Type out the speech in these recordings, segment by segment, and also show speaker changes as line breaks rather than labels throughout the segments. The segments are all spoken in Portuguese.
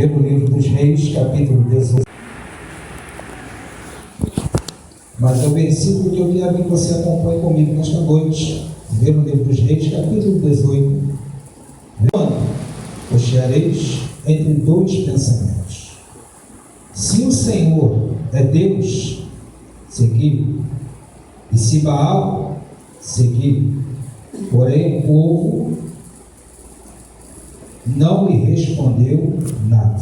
Primeiro livro dos Reis, capítulo 18. Mas é o versículo que eu quero que você acompanhe comigo nesta noite. Primeiro livro dos Reis, capítulo 18. Quando cocheareis entre dois pensamentos. Se o Senhor é Deus, segui. E se Baal, segui. Porém o povo não lhe respondeu nada.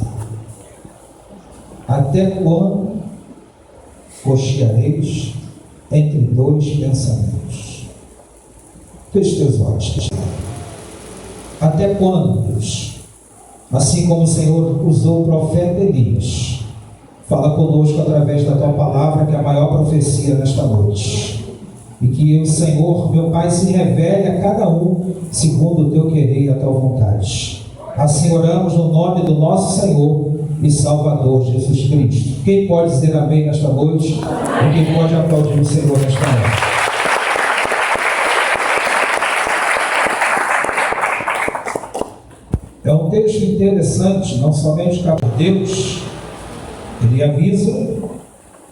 Até quando cocheareis entre dois pensamentos? Feche teus olhos. Até quando, Deus? Assim como o Senhor usou o profeta Elias, fala conosco através da tua palavra, que é a maior profecia nesta noite. E que o Senhor, meu Pai, se revele a cada um segundo o teu querer e a tua vontade. Assim oramos no nome do nosso Senhor e Salvador Jesus Cristo. Quem pode dizer amém nesta noite? E quem pode aplaudir o Senhor nesta noite? É um texto interessante, não somente por Deus, ele avisa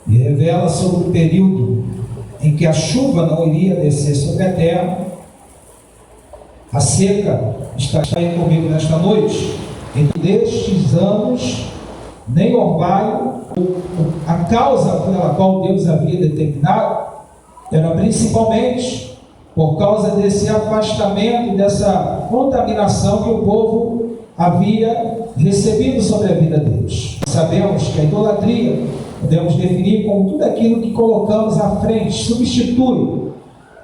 e revela sobre o período em que a chuva não iria descer sobre a terra. A seca está aí comigo nesta noite. Entre destes anos, nem orvalho, a causa pela qual Deus havia determinado, era principalmente por causa desse afastamento, dessa contaminação que o povo havia recebido sobre a vida deles. Sabemos que a idolatria podemos definir como tudo aquilo que colocamos à frente, substitui.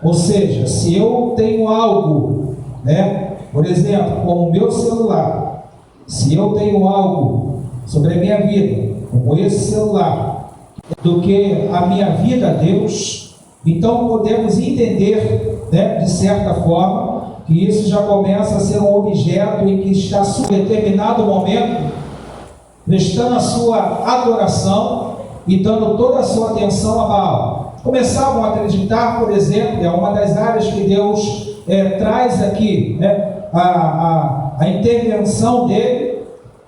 Ou seja, se eu tenho algo, por exemplo, como o meu celular, se eu tenho algo sobre a minha vida, como esse celular, do que a minha vida a Deus, então podemos entender, de certa forma, que isso já começa a ser um objeto em que está em determinado momento prestando a sua adoração e dando toda a sua atenção a Baal. Começavam a acreditar, por exemplo, é uma das áreas que Deus traz aqui, a intervenção dele,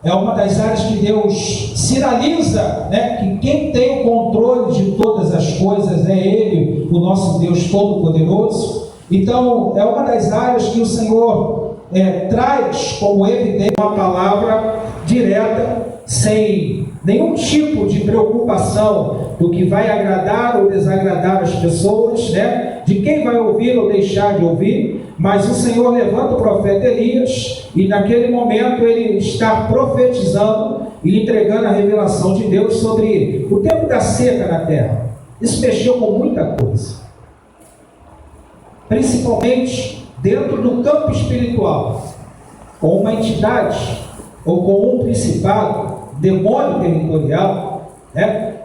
é uma das áreas que Deus sinaliza, que quem tem o controle de todas as coisas é Ele, o nosso Deus Todo-Poderoso. Então, é uma das áreas que o Senhor traz como evidência uma palavra direta, sem nenhum tipo de preocupação do que vai agradar ou desagradar as pessoas, de quem vai ouvir ou deixar de ouvir. Mas o Senhor levanta o profeta Elias e naquele momento ele está profetizando e entregando a revelação de Deus sobre o tempo da seca na terra. Isso mexeu com muita coisa, principalmente dentro do campo espiritual, com uma entidade ou com um principado, demônio territorial,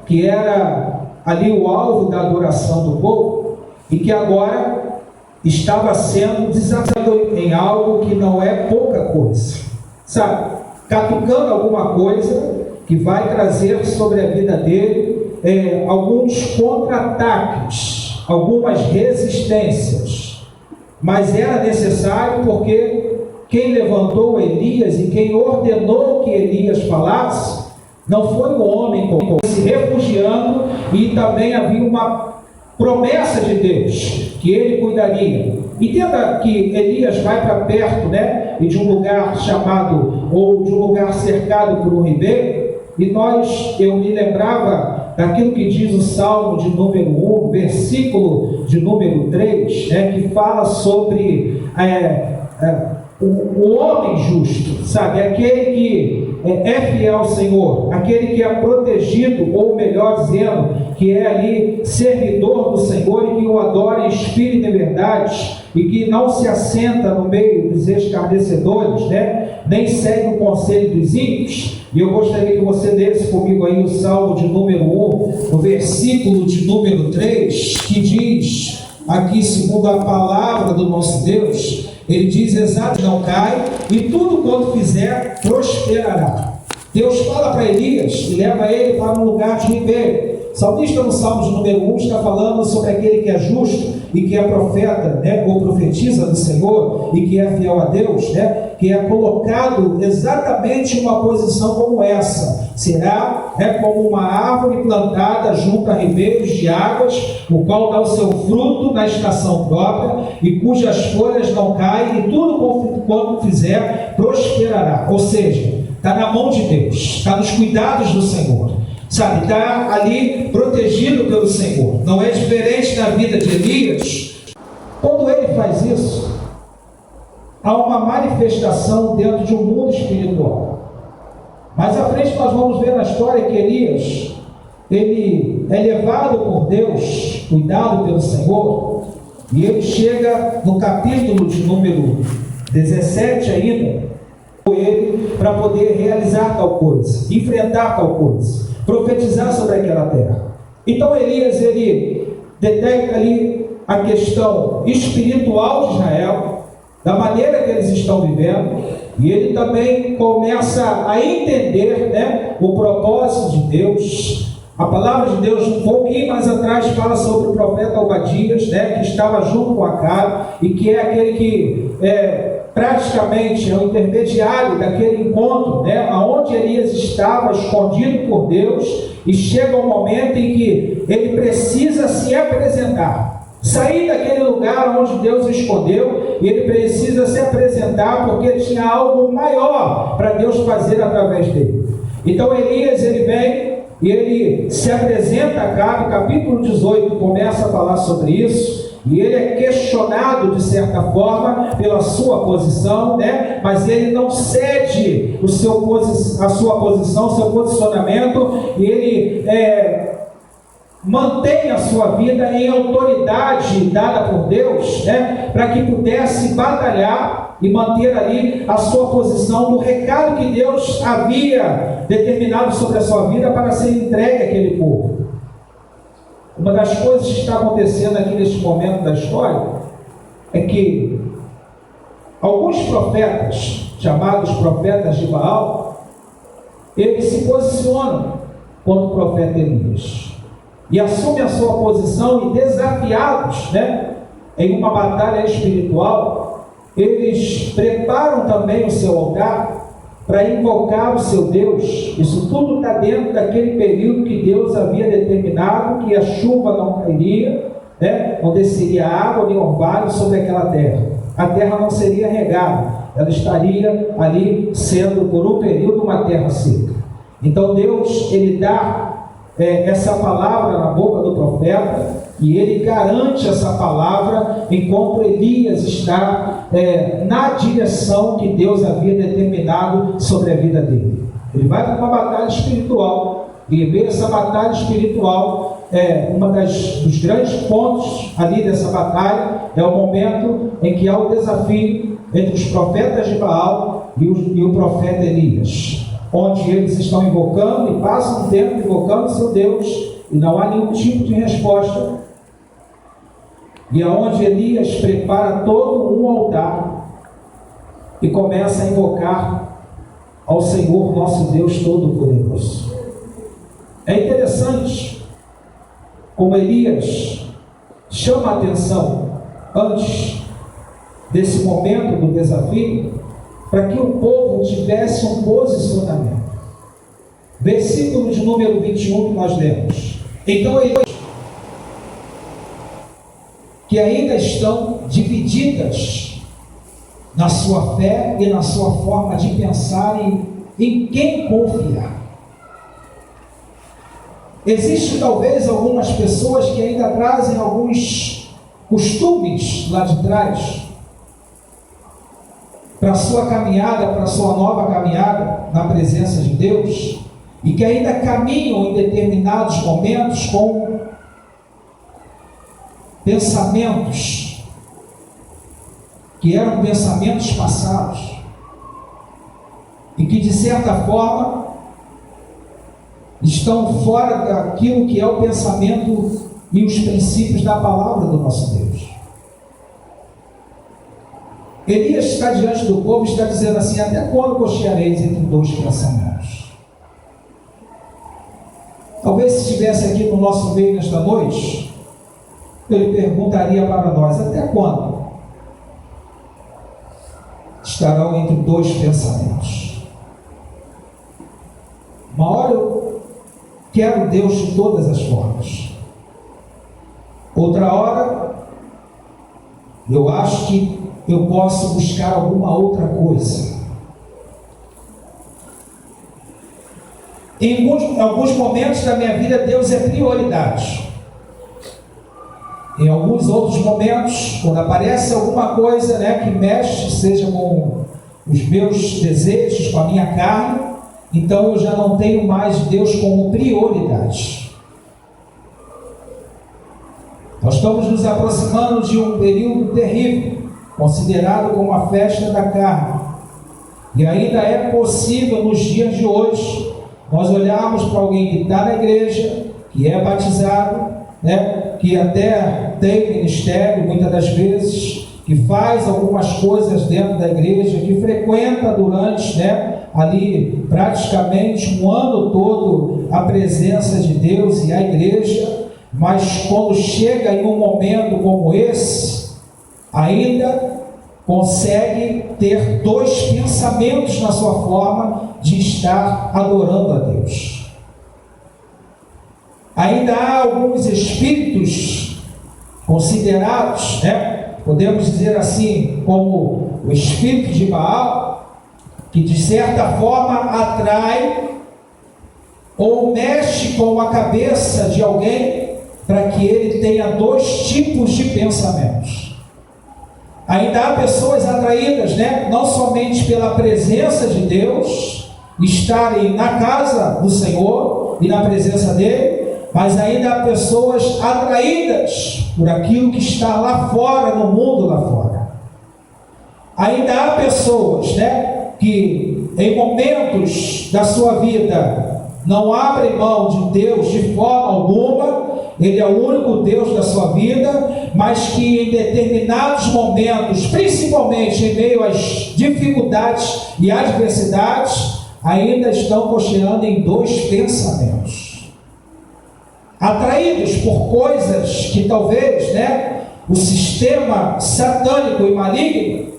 que era ali o alvo da adoração do povo e que agora estava sendo desafiado em algo que não é pouca coisa, sabe? Catucando alguma coisa que vai trazer sobre a vida dele alguns contra-ataques, algumas resistências, mas era necessário, porque quem levantou Elias e quem ordenou que Elias falasse não foi o homem se refugiando, e também havia uma promessa de Deus que ele cuidaria. Entenda que Elias vai para perto, e de um lugar chamado, ou de um lugar cercado por um ribeiro, e eu me lembrava daquilo que diz o Salmo de número 1, versículo de número 3, que fala sobre o homem justo, sabe? Aquele que é fiel ao Senhor, aquele que é protegido, ou melhor dizendo, que é ali servidor do Senhor e que o adora em espírito e verdade, e que não se assenta no meio dos escarnecedores, nem segue o conselho dos ímpios. E eu gostaria que você lesse comigo aí o Salmo de número 1, no versículo de número 3, que diz aqui, segundo a palavra do nosso Deus, ele diz: exato, não cai, e tudo quanto fizer prosperará. Deus fala para Elias e leva ele para um lugar de ribeiro. O salmista no Salmo de número 1 está falando sobre aquele que é justo e que é profeta, né, ou profetiza do Senhor e que é fiel a Deus, né, que é colocado exatamente em uma posição como essa. Será, né, como uma árvore plantada junto a ribeiros de águas, o qual dá o seu fruto na estação própria e cujas folhas não caem, e tudo quanto fizer prosperará. Ou seja, está na mão de Deus, está nos cuidados do Senhor, sabe, está ali protegido pelo Senhor. Não é diferente da vida de Elias. Quando ele faz isso, há uma manifestação dentro de um mundo espiritual. Mais à frente nós vamos ver na história que Elias, ele é levado por Deus, cuidado pelo Senhor, e ele chega no capítulo de número 17 ainda, ele para poder realizar tal coisa, enfrentar tal coisa, profetizar sobre aquela terra. Então Elias, ele detecta ali a questão espiritual de Israel, da maneira que eles estão vivendo, e ele também começa a entender, né, o propósito de Deus. A palavra de Deus, um pouquinho mais atrás, fala sobre o profeta Obadias, né, que estava junto com Acabe, e que é aquele que praticamente é o intermediário daquele encontro, né, onde Elias estava escondido por Deus, e chega um momento em que ele precisa se apresentar, sair daquele lugar onde Deus o escondeu, e ele precisa se apresentar, porque ele tinha algo maior para Deus fazer através dele. Então Elias, ele vem e ele se apresenta a Acabe. Capítulo 18 começa a falar sobre isso, e ele é questionado de certa forma pela sua posição, né? Mas ele não cede a sua posição, seu posicionamento, e ele mantém a sua vida em autoridade dada por Deus, né, para que pudesse batalhar e manter ali a sua posição no recado que Deus havia determinado sobre a sua vida para ser entregue àquele povo. Uma das coisas que está acontecendo aqui neste momento da história é que alguns profetas, chamados profetas de Baal, eles se posicionam contra o profeta Elias e assumem a sua posição, e desafiados, né, em uma batalha espiritual, eles preparam também o seu altar para invocar o seu Deus. Isso tudo está dentro daquele período que Deus havia determinado que a chuva não cairia, né, não desceria água nem orvalho sobre aquela terra. A terra não seria regada, ela estaria ali sendo por um período uma terra seca. Então Deus, ele dá essa palavra na boca do profeta, e ele garante essa palavra enquanto Elias está na direção que Deus havia determinado sobre a vida dele. Ele vai para uma batalha espiritual, e ver essa batalha espiritual, dos grandes pontos ali dessa batalha é o momento em que há o desafio entre os profetas de Baal e o profeta Elias, onde eles estão invocando e passam um tempo invocando seu Deus, e não há nenhum tipo de resposta, e aonde Elias prepara todo um altar e começa a invocar ao Senhor nosso Deus Todo-Poderoso. É interessante como Elias chama a atenção antes desse momento do desafio, para que o povo tivesse um posicionamento. Versículo de número 21 que nós lemos. Então eles, que ainda estão divididas na sua fé e na sua forma de pensar em quem confiar. Existem talvez algumas pessoas que ainda trazem alguns costumes lá de trás para a sua caminhada, para a sua nova caminhada na presença de Deus, e que ainda caminham em determinados momentos com pensamentos que eram pensamentos passados, e que de certa forma estão fora daquilo que é o pensamento e os princípios da palavra do nosso Deus. Elias está diante do povo e está dizendo assim: até quando cocheareis entre dois pensamentos? Talvez se estivesse aqui no nosso meio nesta noite, ele perguntaria para nós: até quando estarão entre dois pensamentos? Uma hora eu quero Deus de todas as formas, outra hora eu acho que eu posso buscar alguma outra coisa. Em alguns momentos da minha vida, Deus é prioridade. Em alguns outros momentos, quando aparece alguma coisa, que mexe, seja com os meus desejos, com a minha carne, então eu já não tenho mais Deus como prioridade. Nós estamos nos aproximando de um período terrível, considerado como a festa da carne. E ainda é possível, nos dias de hoje, nós olharmos para alguém que está na igreja, que é batizado, que até tem ministério, muitas das vezes, que faz algumas coisas dentro da igreja, que frequenta durante, ali praticamente um ano todo a presença de Deus e a igreja, mas quando chega em um momento como esse, ainda consegue ter dois pensamentos na sua forma de estar adorando a Deus. Ainda há alguns espíritos considerados, podemos dizer assim, como o espírito de Baal, que de certa forma atrai ou mexe com a cabeça de alguém para que ele tenha dois tipos de pensamentos. Ainda há pessoas atraídas, não somente pela presença de Deus, estarem na casa do Senhor e na presença dele, mas ainda há pessoas atraídas por aquilo que está lá fora, no mundo lá fora. Ainda há pessoas, que em momentos da sua vida não abrem mão de Deus de forma alguma. Ele é o único Deus da sua vida, mas que em determinados momentos, principalmente em meio às dificuldades e adversidades, ainda estão cocheando em dois pensamentos. Atraídos por coisas que talvez, o sistema satânico e maligno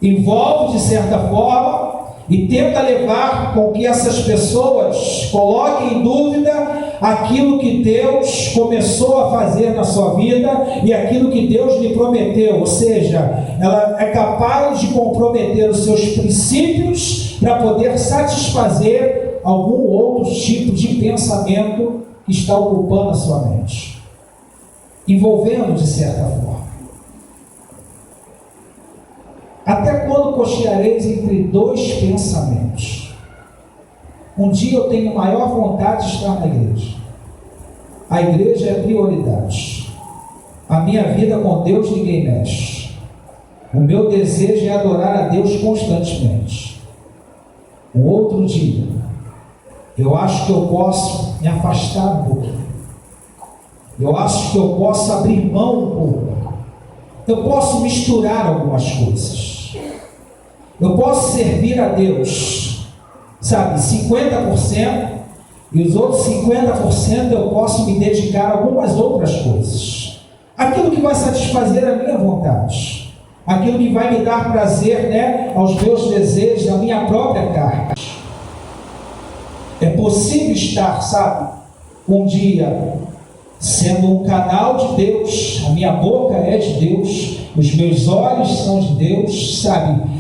envolve de certa forma e tenta levar com que essas pessoas coloquem em dúvida aquilo que Deus começou a fazer na sua vida e aquilo que Deus lhe prometeu. Ou seja, ela é capaz de comprometer os seus princípios para poder satisfazer algum outro tipo de pensamento que está ocupando a sua mente, envolvendo de certa forma. Até quando cocheareis entre dois pensamentos? Um dia eu tenho maior vontade de estar na igreja. A igreja é prioridade. A minha vida com Deus ninguém mexe. O meu desejo é adorar a Deus constantemente. Um outro dia, eu acho que eu posso me afastar um pouquinho. Eu acho que eu posso abrir mão um pouco. Eu posso misturar algumas coisas. Eu posso servir a Deus, 50%, e os outros 50% eu posso me dedicar a algumas outras coisas. Aquilo que vai satisfazer a minha vontade, aquilo que vai me dar prazer, aos meus desejos, à minha própria carne. É possível estar, um dia sendo um canal de Deus, a minha boca é de Deus, os meus olhos são de Deus,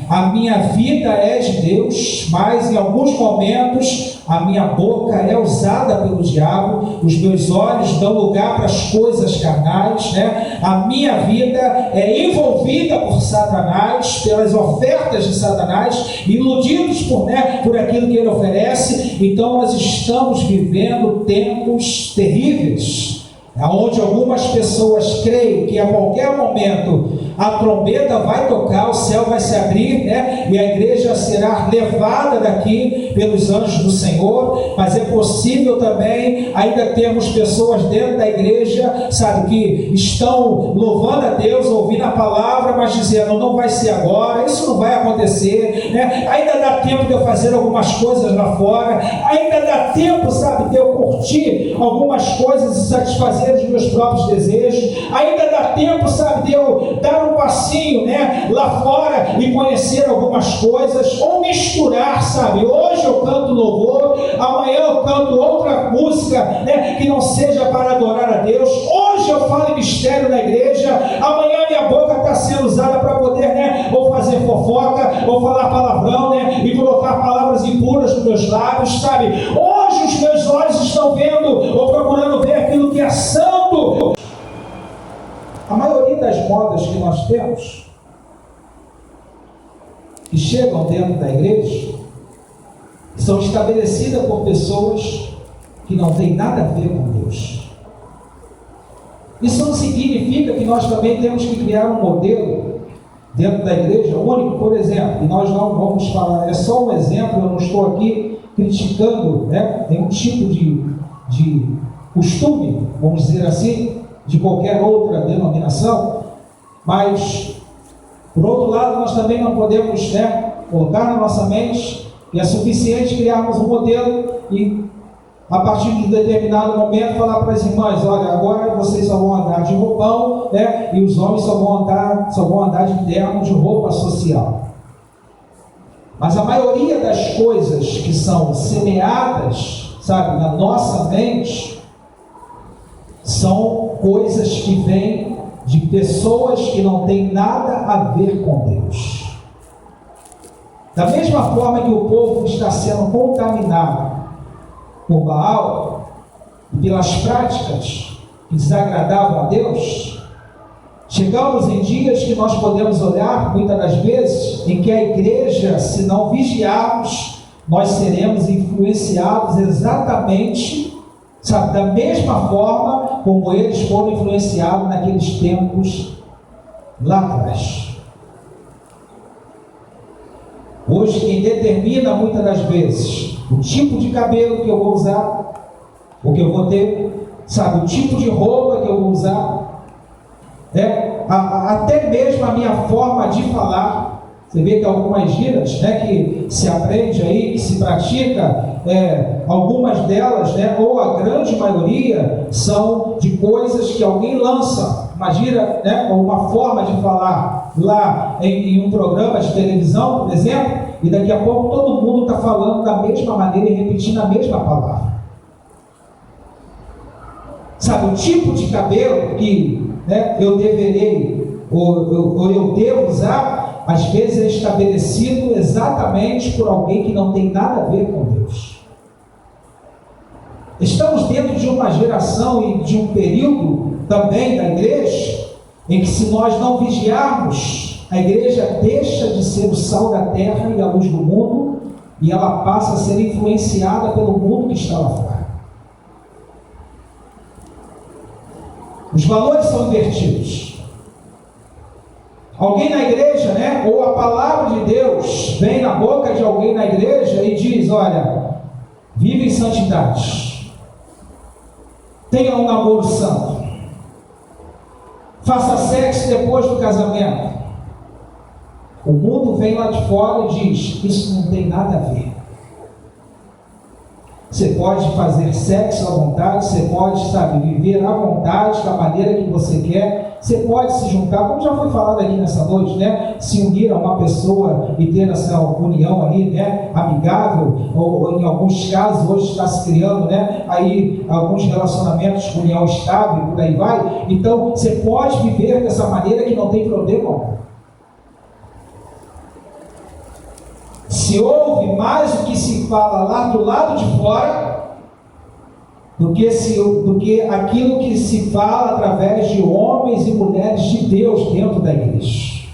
a minha vida é de Deus, mas em alguns momentos a minha boca é usada pelo diabo, os meus olhos dão lugar para as coisas carnais, a minha vida é envolvida por Satanás, pelas ofertas de Satanás, iludidos por aquilo que ele oferece. Então nós estamos vivendo tempos terríveis, onde algumas pessoas creem que a qualquer momento a trombeta vai tocar, o céu vai se abrir, e a igreja será levada daqui pelos anjos do Senhor. Mas é possível também ainda termos pessoas dentro da igreja, que estão louvando a Deus, ouvindo a palavra, mas dizendo, não vai ser agora, isso não vai acontecer, né? Ainda dá tempo de eu fazer algumas coisas lá fora, ainda dá tempo, sabe, de eu curtir algumas coisas e satisfazer os meus próprios desejos, ainda dá tempo, sabe, de eu dar um passinho, né, lá fora e conhecer algumas coisas, ou misturar, sabe, hoje eu canto louvor, amanhã eu canto outra música, né, que não seja para adorar a Deus, hoje eu falo em mistério na igreja, amanhã minha boca está sendo usada para poder, né, ou fazer fofoca, ou falar palavrão, né, e colocar palavras impuras nos meus lábios, sabe, hoje os meus olhos estão vendo, ou procurando ver aquilo que é santo. A maioria das modas que nós temos, que chegam dentro da igreja, são estabelecidas por pessoas que não têm nada a ver com Deus. Isso não significa que nós também temos que criar um modelo dentro da igreja único, por exemplo, e nós não vamos falar, é só um exemplo, eu não estou aqui criticando, né, nenhum tipo de costume, vamos dizer assim, de qualquer outra denominação, mas, por outro lado, nós também não podemos, né, colocar na nossa mente que é suficiente criarmos um modelo e, a partir de um determinado momento, falar para as irmãs, olha, agora vocês só vão andar de roupão, né, e os homens só vão andar de terno, de roupa social. Mas a maioria das coisas que são semeadas, sabe, na nossa mente, são coisas que vêm de pessoas que não têm nada a ver com Deus. Da mesma forma que o povo está sendo contaminado por Baal e pelas práticas que desagradavam a Deus, chegamos em dias que nós podemos olhar, muitas das vezes, em que a igreja, se não vigiarmos, nós seremos influenciados exatamente, sabe, da mesma forma como eles foram influenciados naqueles tempos lá atrás. Hoje, quem determina muitas das vezes o tipo de cabelo que eu vou usar, o que eu vou ter, sabe, o tipo de roupa que eu vou usar, né? Até mesmo a minha forma de falar. Você vê que algumas gírias, né, que se aprende aí, que se pratica, algumas delas, né, ou a grande maioria, são de coisas que alguém lança, uma gíria, né, ou uma forma de falar lá em um programa de televisão, por exemplo, e daqui a pouco todo mundo está falando da mesma maneira e repetindo a mesma palavra. Sabe, o tipo de cabelo que, né, eu deverei, ou eu devo usar, às vezes é estabelecido exatamente por alguém que não tem nada a ver com Deus. Estamos dentro de uma geração e de um período também da igreja, em que, se nós não vigiarmos, a igreja deixa de ser o sal da terra e a luz do mundo, e ela passa a ser influenciada pelo mundo que está lá fora. Os valores são invertidos. Alguém na igreja, né, ou a palavra de Deus vem na boca de alguém na igreja e diz, olha, vive em santidade, tenha um namoro santo, faça sexo depois do casamento. O mundo vem lá de fora e diz, isso não tem nada a ver. Você pode fazer sexo à vontade, você pode, sabe, viver à vontade, da maneira que você quer, você pode se juntar, como já foi falado aqui nessa noite, né? Se unir a uma pessoa e ter essa união ali, né, amigável, ou em alguns casos, hoje está se criando, né, aí alguns relacionamentos com união estável, por aí vai. Então, você pode viver dessa maneira que não tem problema. Se ouve mais o que se fala lá do lado de fora do que aquilo que se fala através de homens e mulheres de Deus dentro da igreja.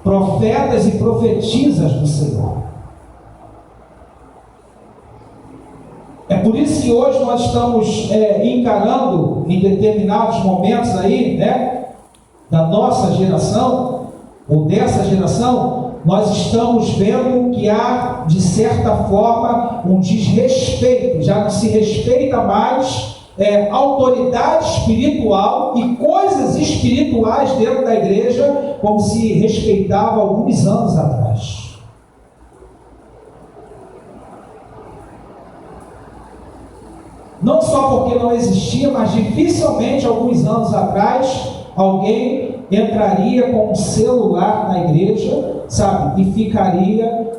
Profetas e profetisas do Senhor. É por isso que hoje nós estamos encarando, em determinados momentos aí, né, da nossa geração, ou dessa geração, nós estamos vendo que há, de certa forma, um desrespeito. Já não se respeita mais autoridade espiritual e coisas espirituais dentro da igreja, como se respeitava alguns anos atrás. Não só porque não existia, mas dificilmente, alguns anos atrás, alguém entraria com um celular na igreja, sabe, e ficaria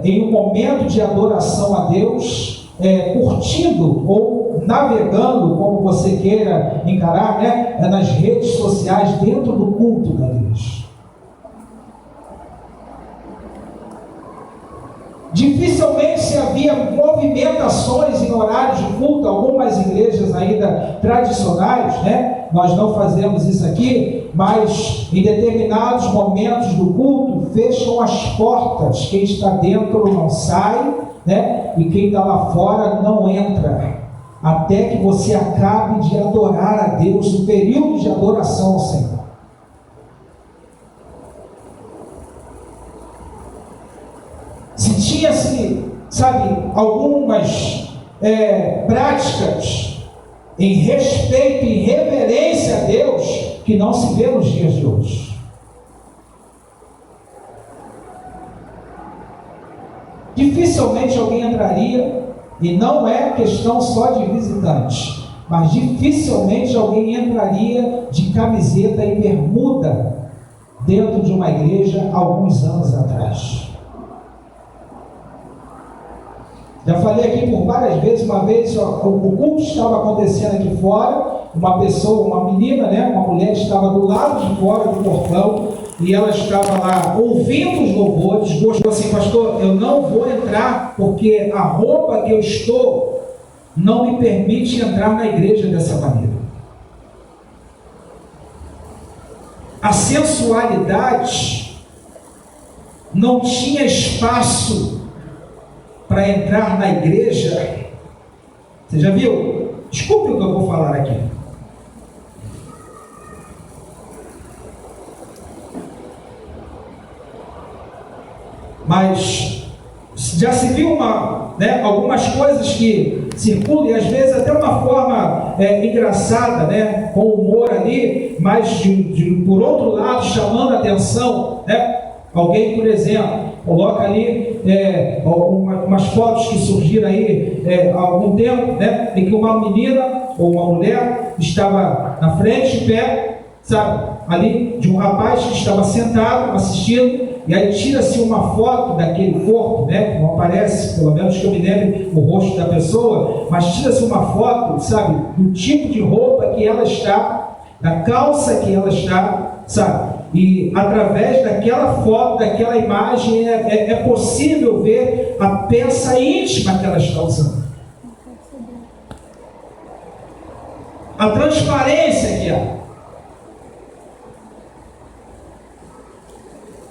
em um momento de adoração a Deus, curtindo ou navegando, como você queira encarar, nas redes sociais dentro do culto da igreja. Dificilmente se havia movimentações em horários de culto. Algumas igrejas ainda tradicionais, nós não fazemos isso aqui, mas em determinados momentos do culto fecham as portas, quem está dentro não sai, e quem está lá fora não entra, até que você acabe de adorar a Deus, no período de adoração ao Senhor. Se tinha-se, algumas práticas em respeito e reverência a Deus que não se vê nos dias de hoje. Dificilmente alguém entraria, e não é questão só de visitante, mas dificilmente alguém entraria de camiseta e bermuda dentro de uma igreja alguns anos atrás. Já falei aqui por várias vezes. Uma vez o culto estava acontecendo aqui fora, uma pessoa, uma menina, uma mulher estava do lado de fora do portão, e ela estava lá ouvindo os louvores, gostou assim: pastor, eu não vou entrar porque a roupa que eu estou não me permite entrar na igreja dessa maneira. A sensualidade não tinha espaço para entrar na igreja. Você já viu? Desculpe o que eu vou falar aqui. Mas já se viu algumas coisas que circulam, e às vezes até uma forma engraçada, com humor ali, mas por outro lado chamando a atenção, Alguém, por exemplo, coloca ali umas fotos que surgiram aí há algum tempo, em que uma menina ou uma mulher estava na frente, de pé, ali de um rapaz que estava sentado assistindo, e aí tira-se uma foto daquele corpo, não aparece, pelo menos que eu me lembre, o rosto da pessoa, mas tira-se uma foto, do tipo de roupa que ela está, da calça que ela está, E através daquela foto, daquela imagem, é possível ver a peça íntima que ela está usando. A transparência que há.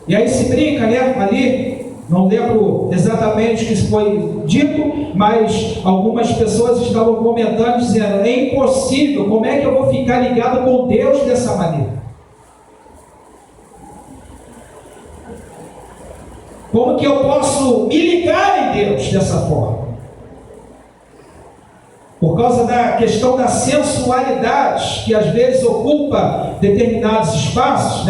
E aí se brinca, ali, não lembro exatamente o que foi dito, mas algumas pessoas estavam comentando, dizendo: é impossível, como é que eu vou ficar ligado com Deus dessa maneira? Como que eu posso me ligar em Deus dessa forma? Por causa da questão da sensualidade, que às vezes ocupa determinados espaços,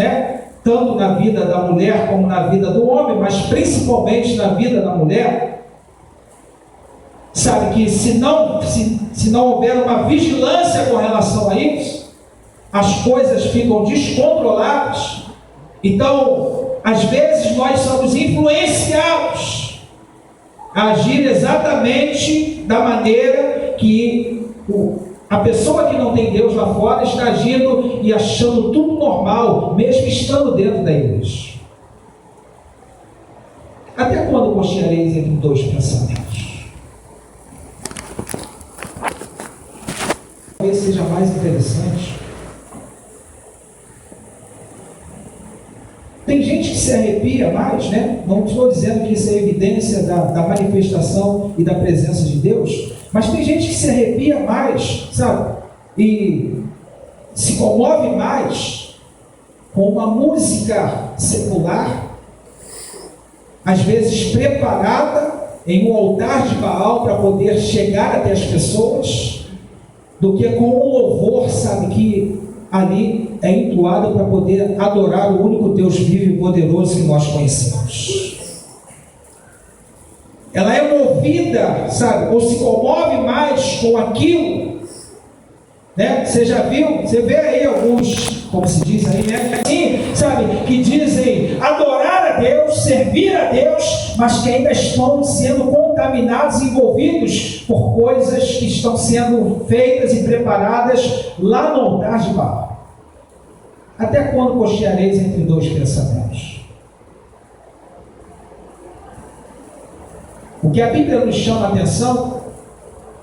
tanto na vida da mulher como na vida do homem, mas principalmente na vida da mulher. Que se não houver uma vigilância com relação a isso, as coisas ficam descontroladas. Então, às vezes nós somos influenciados a agir exatamente da maneira que a pessoa que não tem Deus lá fora está agindo e achando tudo normal, mesmo estando dentro da igreja. Até quando cocheareis entre dois pensamentos? Talvez seja mais interessante. Tem gente que se arrepia mais, Não estou dizendo que isso é evidência da manifestação e da presença de Deus, mas tem gente que se arrepia mais, e se comove mais com uma música secular, às vezes preparada em um altar de Baal para poder chegar até as pessoas, do que com um louvor, sabe, que ali é entoado para poder adorar o único Deus vivo e poderoso que nós conhecemos. Ela é movida, sabe, ou se comove mais com aquilo, né? Você já viu, você vê aí alguns, como se diz aí, né? Assim, sabe, que dizem adorar a Deus, servir a Deus, mas que ainda estão sendo contaminados, envolvidos por coisas que estão sendo feitas e preparadas lá no altar de Baal. Até quando cocheareis entre dois pensamentos? O que a Bíblia nos chama a atenção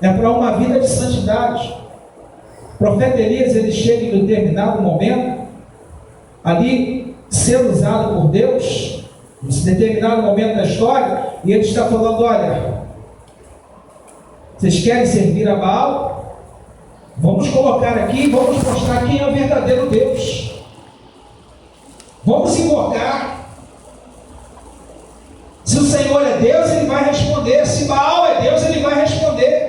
é para uma vida de santidade. O profeta Elias, ele chega em determinado momento, ali, ser usado por Deus, em determinado momento da história, e ele está falando: olha, vocês querem servir a Baal? Vamos colocar aqui, vamos mostrar quem é o verdadeiro Deus. Vamos invocar. Se o Senhor é Deus, Ele vai responder. Se Baal é Deus, Ele vai responder.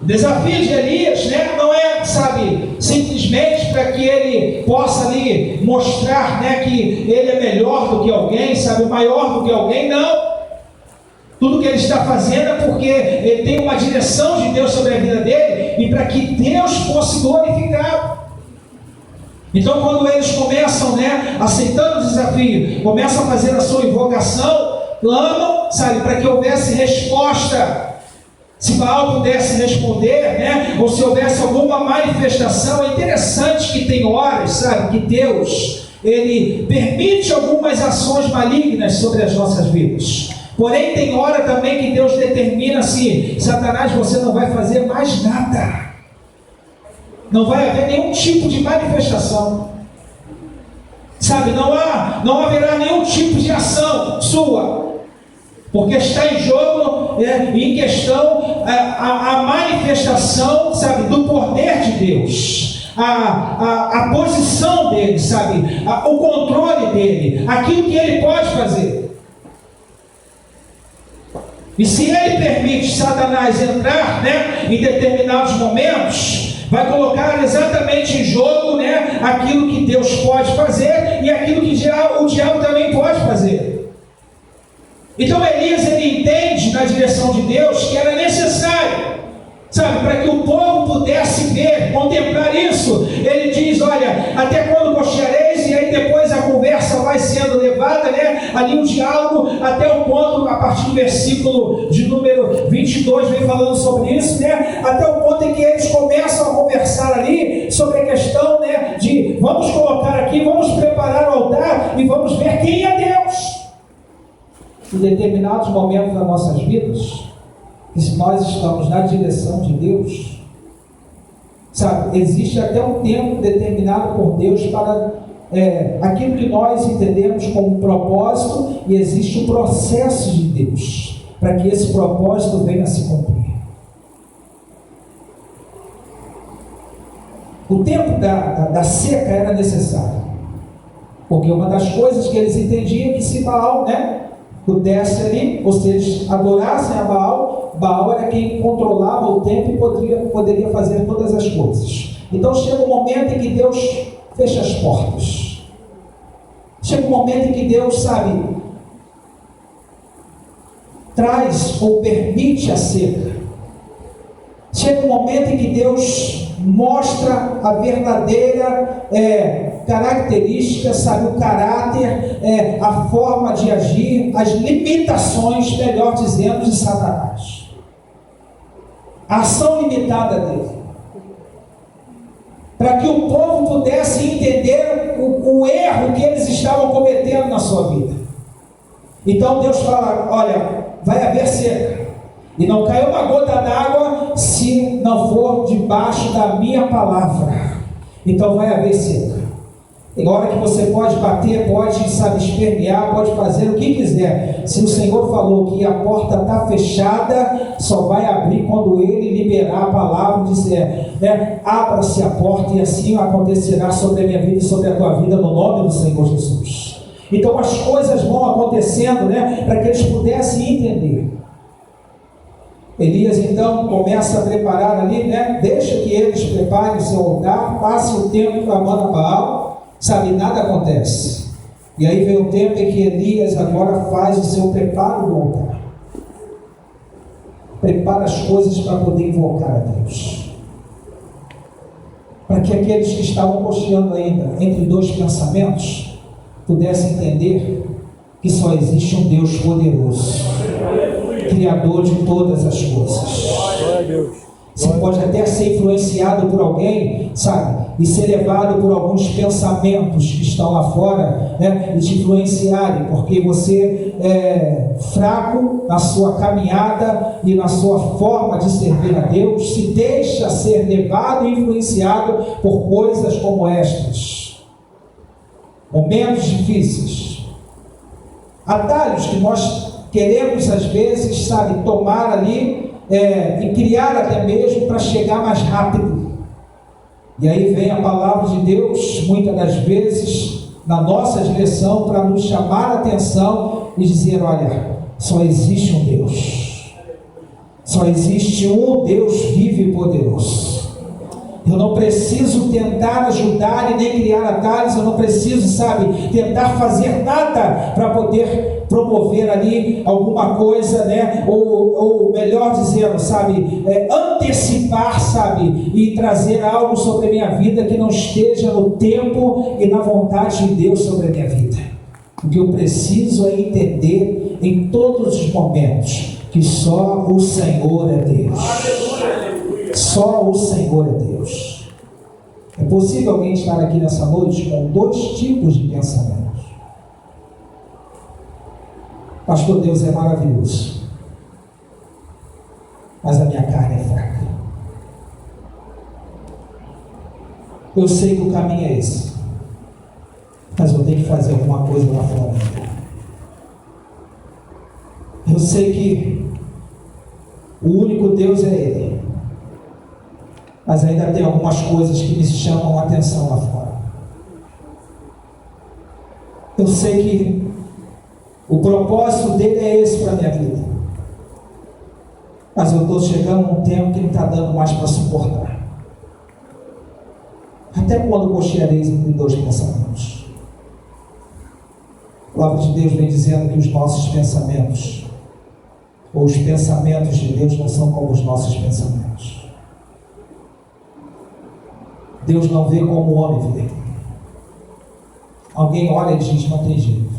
O desafio de Elias, né, não é, sabe, simplesmente para que ele possa ali mostrar, né, que ele é melhor do que alguém, sabe, maior do que alguém, não. Tudo que ele está fazendo é porque ele tem uma direção de Deus sobre a vida dele e para que Deus fosse glorificado. Então, quando eles começam, né, aceitando o desafio, começam a fazer a sua invocação, clamam, sabe, para que houvesse resposta. Se Baal pudesse responder, né, ou se houvesse alguma manifestação, é interessante que tem horas, sabe, que Deus, Ele permite algumas ações malignas sobre as nossas vidas. Porém, tem hora também que Deus determina assim: Satanás, você não vai fazer mais nada. Não vai haver nenhum tipo de manifestação. Sabe, não haverá nenhum tipo de ação sua. Porque está em jogo, em questão, a manifestação, sabe, do poder de Deus. A posição dele, sabe, o controle dele, aquilo que ele pode fazer. E se ele permite Satanás entrar, né, em determinados momentos, vai colocar exatamente em jogo, né, aquilo que Deus pode fazer e aquilo que o diabo também pode fazer. Então Elias, ele entende na direção de Deus que era necessário, sabe, para que o povo pudesse ver, contemplar isso. Ele diz: olha, até quando cocheareis? E aí depois a conversa vai sendo levada, né, ali o diálogo, até o ponto, a partir do versículo de número 22, vem falando sobre isso, né, até o ponto em que eles começam a conversar ali sobre a questão, né, de vamos colocar aqui, vamos preparar o altar e vamos ver quem é Deus. Em determinados momentos das nossas vidas, que se nós estamos na direção de Deus, sabe, existe até um tempo determinado por Deus para aquilo que nós entendemos como propósito, e existe o processo de Deus para que esse propósito venha a se cumprir. O tempo da seca era necessário, porque uma das coisas que eles entendiam é que se Baal, né, pudesse ali, ou se eles adorassem a Baal, Baal era quem controlava o tempo e poderia fazer todas as coisas. Então chega um momento em que Deus fecha as portas. Chega um momento em que Deus, sabe, traz ou permite a seca. Chega um momento em que Deus mostra a verdadeira característica, sabe, o caráter, a forma de agir, as limitações, melhor dizendo, de Satanás. A ação limitada dele. Para que o povo pudesse entender o erro que eles estavam cometendo na sua vida. Então Deus fala: olha, vai haver seca. E não cai uma gota d'água se não for debaixo da minha palavra. Então vai haver seca. Agora que você pode bater, pode, sabe, espernear, pode fazer o que quiser. Se o Senhor falou que a porta está fechada, só vai abrir quando Ele liberar a palavra e disser, né, abra-se a porta, e assim acontecerá sobre a minha vida e sobre a tua vida, no nome do Senhor Jesus. Então as coisas vão acontecendo, né, para que eles pudessem entender. Elias então começa a preparar ali, né? Deixa que eles preparem o seu altar, passe o tempo clamando a Baal, sabe, nada acontece. E aí vem o tempo em que Elias agora faz o seu preparo do altar. Prepara as coisas para poder invocar a Deus. Para que aqueles que estavam cocheando ainda entre dois pensamentos pudessem entender que só existe um Deus poderoso, Criador de todas as coisas. Você pode até ser influenciado por alguém, sabe? E ser levado por alguns pensamentos que estão lá fora, né? E te influenciarem, porque você é fraco na sua caminhada e na sua forma de servir a Deus, se deixa ser levado e influenciado por coisas como estas. Momentos difíceis. Atalhos que nós queremos às vezes, sabe, tomar ali e criar até mesmo para chegar mais rápido. E aí vem a palavra de Deus, muitas das vezes, na nossa direção, para nos chamar a atenção e dizer: olha, só existe um Deus. Só existe um Deus vivo e poderoso. Eu não preciso tentar ajudar e nem criar atalhos, eu não preciso, sabe, tentar fazer nada para poder promover ali alguma coisa, né? Ou melhor dizendo, sabe, antecipar, sabe, e trazer algo sobre a minha vida que não esteja no tempo e na vontade de Deus sobre a minha vida. O que eu preciso é entender em todos os momentos que só o Senhor é Deus. Só o Senhor é Deus. É possível alguém estar aqui nessa noite com dois tipos de pensamentos. Pastor, Deus é maravilhoso, mas a minha carne é fraca. Eu sei que o caminho é esse, mas eu tenho que fazer alguma coisa lá fora. Eu sei que o único Deus é Ele, mas ainda tem algumas coisas que me chamam a atenção lá fora. Eu sei que o propósito dele é esse para a minha vida, mas eu estou chegando a um tempo que não está dando mais para suportar. Até quando cocheareis entre dois pensamentos? A palavra de Deus vem dizendo que os nossos pensamentos, ou os pensamentos de Deus, não são como os nossos pensamentos. Deus não vê como o homem vê. Alguém olha e diz: não tem jeito.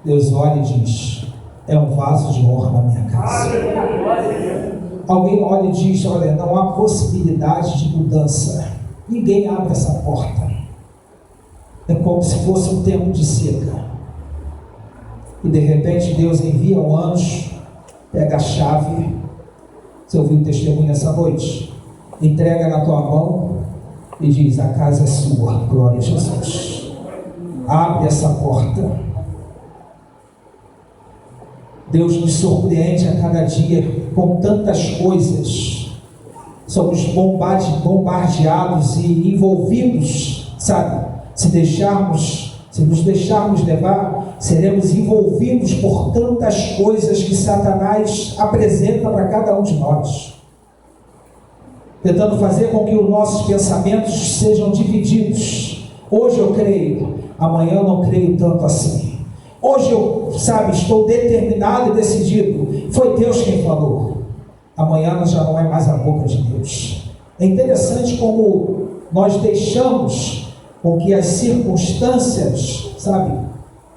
Deus olha e diz: é um vaso de honra na minha casa. Alguém olha e diz: olha, não há possibilidade de mudança. Ninguém abre essa porta. É como se fosse um tempo de seca. E de repente Deus envia um anjo, pega a chave. Você ouviu o testemunho nessa noite? Entrega na tua mão e diz: a casa é sua, glória a Jesus. Abre essa porta. Deus nos surpreende a cada dia com tantas coisas. Somos bombardeados e envolvidos, sabe? Se nos deixarmos levar, seremos envolvidos por tantas coisas que Satanás apresenta para cada um de nós, tentando fazer com que os nossos pensamentos sejam divididos. Hoje eu creio, amanhã eu não creio tanto assim. Hoje eu, estou determinado e decidido. Foi Deus quem falou. Amanhã já não é mais a boca de Deus. É interessante como nós deixamos com que as circunstâncias,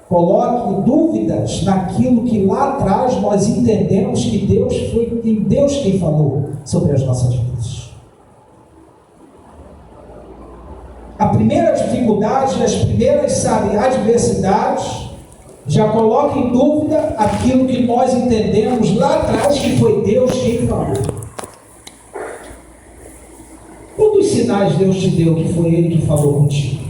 coloquem dúvidas naquilo que lá atrás nós entendemos que foi Deus quem falou sobre as nossas vidas. A primeira dificuldade, as primeiras, adversidades, já coloca em dúvida aquilo que nós entendemos lá atrás que foi Deus quem falou. Quantos sinais Deus te deu que foi Ele que falou contigo?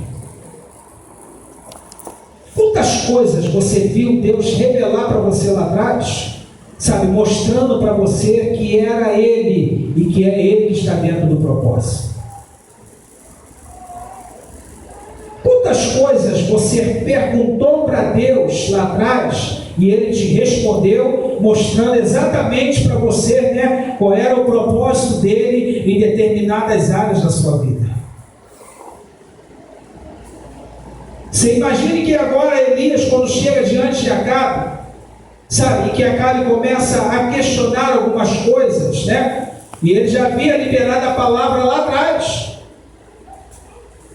Quantas coisas você viu Deus revelar para você lá atrás, mostrando para você que era Ele e que é Ele que está dentro do propósito? Quantas coisas você perguntou para Deus lá atrás e Ele te respondeu mostrando exatamente para você, né, qual era o propósito dele em determinadas áreas da sua vida. Você imagine que agora Elias, quando chega diante de Acabe, sabe, e que Acabe começa a questionar algumas coisas, né? E ele já havia liberado a palavra lá atrás,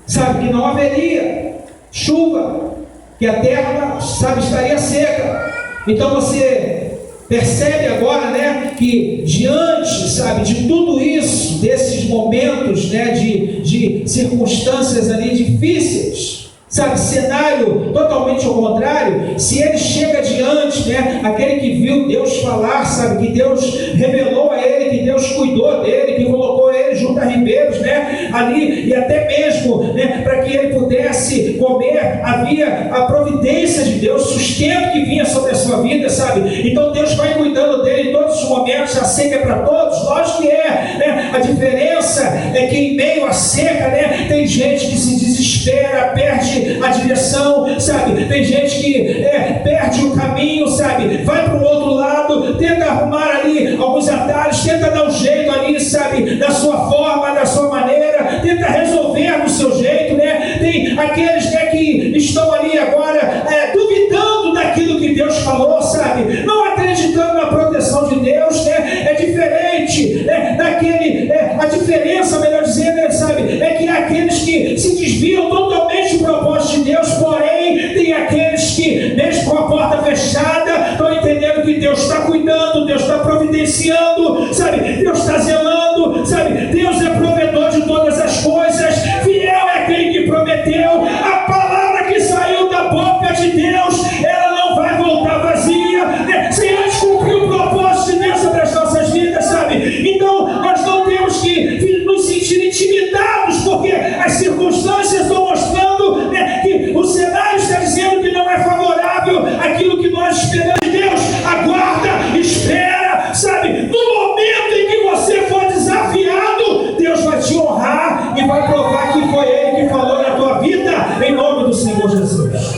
sabe, que não haveria chuva, que a terra, sabe, estaria seca. Então você percebe agora, né, que diante, sabe, de tudo isso, desses momentos, né, de circunstâncias ali difíceis, sabe, cenário totalmente ao contrário, se ele chega diante, né, aquele que viu Deus falar, sabe, que Deus revelou a ele, que Deus cuidou dele, que colocou ele junto a ribeiros, né, ali, e até mesmo, né, para que ele pudesse comer, havia a providência de Deus, sustento que vinha sobre a sua vida, sabe, então Deus vai cuidando dele em todos os momentos. A seca é para todos, lógico que é, né, a diferença é que em meio à seca, né, tem gente que se desespera, perde a direção, sabe? Tem gente que perde o caminho, sabe? Vai para o outro lado, tenta arrumar ali alguns atalhos, tenta dar um jeito ali, sabe? Da sua forma, da sua maneira, tenta resolver do seu jeito, né? Tem aqueles, né, que estão ali agora duvidando daquilo que Deus falou, sabe? Não acreditando na proteção de Deus, né? É diferente, né, daquele, a diferença, melhor dizendo, sabe? É que aqueles que se desviam totalmente do propósito de Deus, porém, tem aqueles que, mesmo com a porta fechada, estão entendendo que Deus está cuidando, Deus está providenciando, sabe? Deus está zelando, sabe? Deus é provedor de todas as coisas, fiel é aquele que prometeu. A palavra que saiu da boca de Deus, ela não vai voltar vazia, né? Sem antes cumprir o propósito de Deus sobre as nossas vidas, sabe? Então, nós não temos que nos sentir intimidados, porque as circunstâncias estão mostrando, né, que o cenário está dizendo que não é favorável àquilo que nós esperamos de Deus. Aguarda, espera, sabe? No momento em que você for desafiado, Deus vai te honrar e vai provar que foi Ele que falou na tua vida, em nome do Senhor Jesus.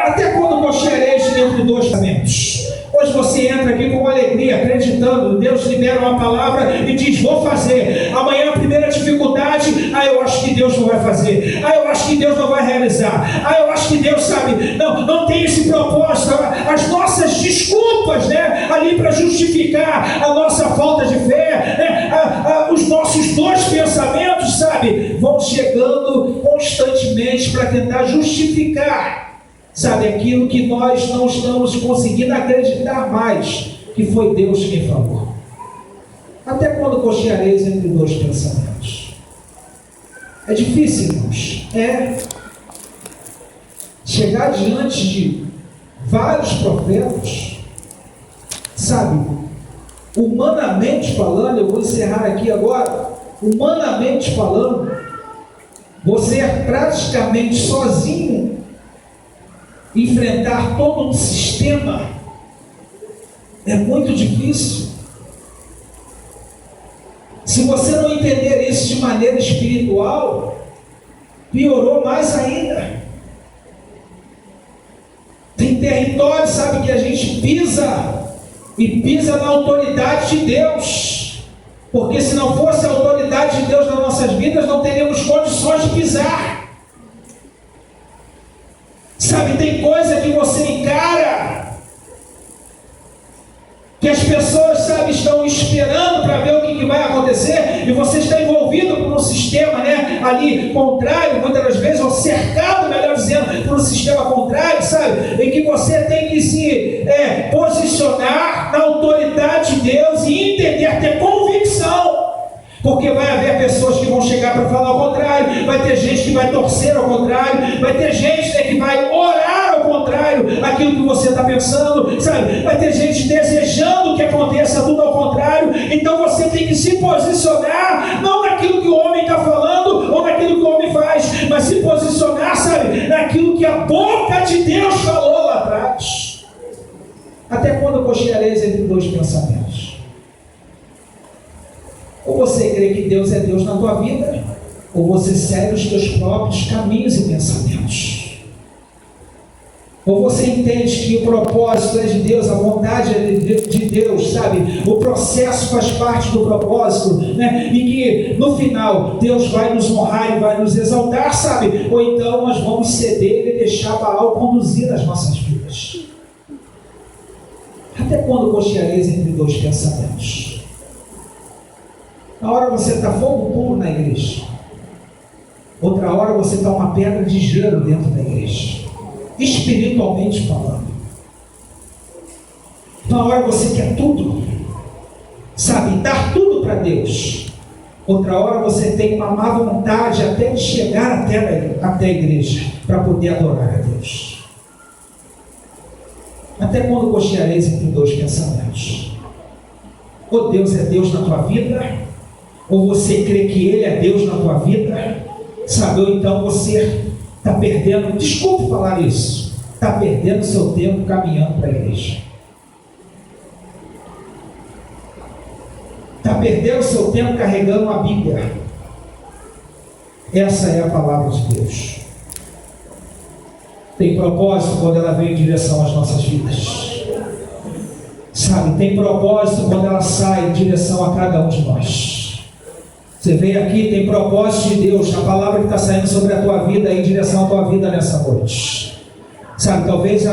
Até quando cocheareis entre dois caminhos? Hoje você entra aqui com alegria, acreditando, Deus libera uma palavra e diz, vou fazer. Amanhã a primeira dificuldade, eu acho que Deus não vai fazer, eu acho que Deus não vai realizar, eu acho que Deus, sabe, não tem esse propósito. As nossas desculpas, né, ali para justificar a nossa falta de fé, né, os nossos dois pensamentos, sabe, vão chegando constantemente para tentar justificar, sabe, aquilo que nós não estamos conseguindo acreditar mais, que foi Deus quem falou. Até quando cocheareis entre dois pensamentos? É difícil, irmãos. Chegar diante de vários profetas, sabe, humanamente falando, eu vou encerrar aqui agora, humanamente falando, você é praticamente sozinho, enfrentar todo um sistema é muito difícil. Se você não entender isso de maneira espiritual, piorou mais ainda. Tem território, sabe, que a gente pisa, e pisa na autoridade de Deus, porque se não fosse a autoridade de Deus nas nossas vidas, não teríamos condições de pisar. Sabe, tem coisa que você encara, que as pessoas, sabe, estão esperando para ver o que vai acontecer, e você está envolvido por um sistema, né, ali contrário, muitas das vezes, ou cercado, melhor dizendo, por um sistema contrário, sabe, em que você tem que se posicionar na autoridade de Deus e entender, ter convicção. Porque vai haver pessoas que vão chegar para falar ao contrário, vai ter gente que vai torcer ao contrário, vai ter gente, né, que vai orar ao contrário, aquilo que você está pensando, sabe? Vai ter gente desejando que aconteça tudo ao contrário. Então você tem que se posicionar, não naquilo que o homem está falando, ou naquilo que o homem faz, mas se posicionar, sabe, naquilo que a boca de Deus falou lá atrás. Até quando cocheareis entre dois pensamentos? Ou você crê que Deus é Deus na tua vida, ou você segue os teus próprios caminhos e pensamentos. Ou você entende que o propósito é de Deus, a vontade é de Deus, sabe? O processo faz parte do propósito, né? E que no final Deus vai nos honrar e vai nos exaltar, sabe? Ou então nós vamos ceder e deixar Baal conduzir as nossas vidas. Até quando cocheareis entre dois pensamentos? Na hora você está fogo puro na igreja, outra hora você está uma pedra de gelo dentro da igreja, espiritualmente falando. Na hora você quer tudo, sabe, dar tudo para Deus. Outra hora você tem uma má vontade até de chegar até a igreja para poder adorar a Deus. Até quando cocheareis entre dois pensamentos? Ou Deus é Deus na tua vida, ou você crê que Ele é Deus na tua vida, sabe? Ou então você está perdendo, desculpe falar isso, está perdendo seu tempo caminhando para a igreja. Está perdendo seu tempo carregando a Bíblia. Essa é a palavra de Deus. Tem propósito quando ela vem em direção às nossas vidas. Sabe, tem propósito quando ela sai em direção a cada um de nós. Você veio aqui, tem propósito de Deus, a palavra que está saindo sobre a tua vida, em direção à tua vida nessa noite. Sabe, talvez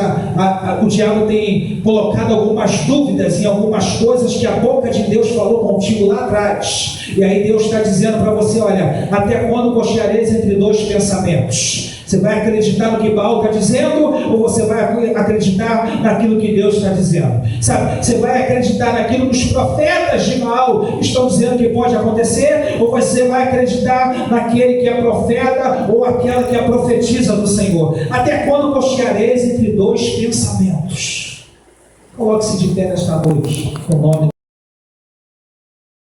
o diabo tenha colocado algumas dúvidas em algumas coisas que a boca de Deus falou contigo lá atrás. E aí Deus está dizendo para você, olha, até quando cocheareis entre dois pensamentos? Você vai acreditar no que Baal está dizendo, ou você vai acreditar naquilo que Deus está dizendo? Sabe, você vai acreditar naquilo que os profetas de Baal estão dizendo que pode acontecer, ou você vai acreditar naquele que é profeta, ou aquela que é profetiza do Senhor? Até quando cocheareis entre dois pensamentos? Coloque-se de pé nesta noite, com o nome